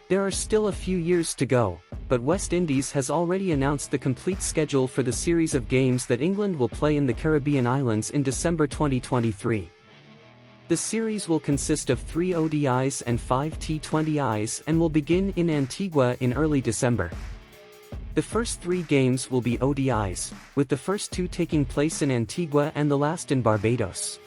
There are still a few years to go, but West Indies has already announced the complete schedule for the series of games that England will play in the Caribbean islands in December 2023. The series will consist of 3 ODIs and 5 T20Is and will begin in Antigua in early December. The first 3 games will be ODIs, with the first 2 taking place in Antigua and the last in Barbados.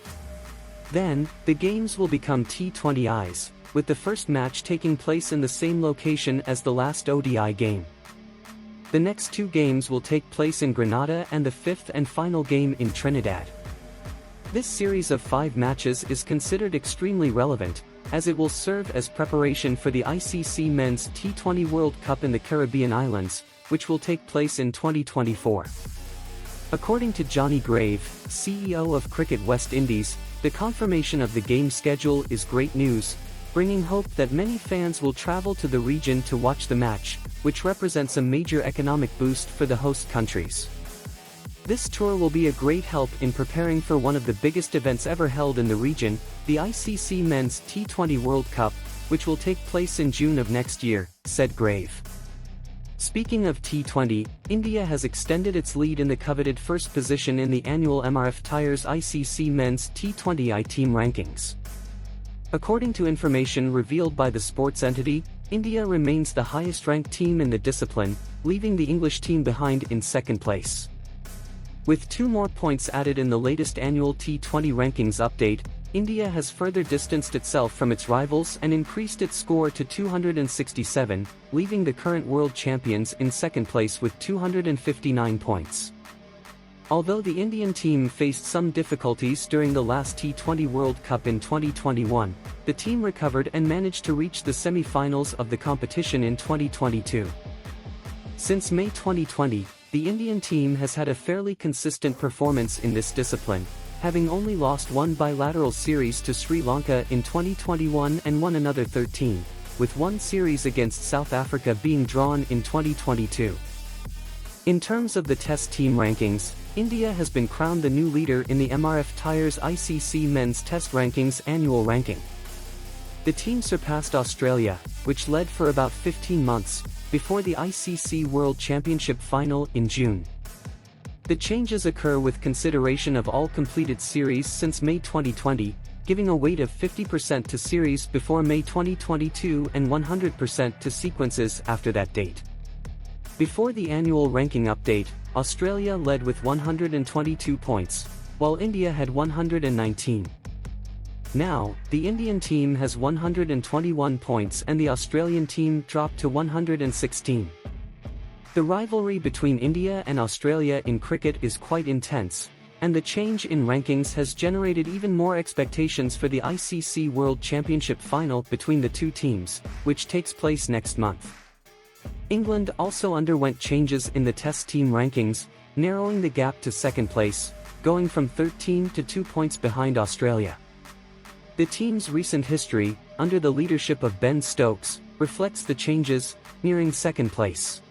Then, the games will become T20Is, with the first match taking place in the same location as the last ODI game. The next 2 games will take place in Grenada and the 5th and final game in Trinidad. This series of 5 matches is considered extremely relevant, as it will serve as preparation for the ICC Men's T20 World Cup in the Caribbean islands, which will take place in 2024. According to Johnny Grave, CEO of Cricket West Indies, the confirmation of the game schedule is great news, bringing hope that many fans will travel to the region to watch the match, which represents a major economic boost for the host countries. This tour will be a great help in preparing for one of the biggest events ever held in the region, the ICC Men's T20 World Cup, which will take place in June of next year, said Grave. Speaking of T20, India has extended its lead in the coveted first position in the annual MRF Tyres ICC Men's T20I team rankings. According to information revealed by the sports entity, India remains the highest-ranked team in the discipline, leaving the English team behind in second place. With 2 more points added in the latest annual T20 rankings update, India has further distanced itself from its rivals and increased its score to 267, leaving the current world champions in second place with 259 points. Although the Indian team faced some difficulties during the last T20 World Cup in 2021, the team recovered and managed to reach the semi-finals of the competition in 2022. Since May 2020, the Indian team has had a fairly consistent performance in this discipline, having only lost 1 bilateral series to Sri Lanka in 2021 and won another 13, with 1 series against South Africa being drawn in 2022. In terms of the Test team rankings, India has been crowned the new leader in the MRF Tyres ICC Men's Test Rankings annual ranking. The team surpassed Australia, which led for about 15 months, before the ICC World Championship final in June. The changes occur with consideration of all completed series since May 2020, giving a weight of 50% to series before May 2022 and 100% to sequences after that date. Before the annual ranking update, Australia led with 122 points, while India had 119. Now, the Indian team has 121 points and the Australian team dropped to 116. The rivalry between India and Australia in cricket is quite intense, and the change in rankings has generated even more expectations for the ICC World Championship final between the 2 teams, which takes place next month. England also underwent changes in the Test team rankings, narrowing the gap to second place, going from 13 to 2 points behind Australia. The team's recent history, under the leadership of Ben Stokes, reflects the changes, nearing second place.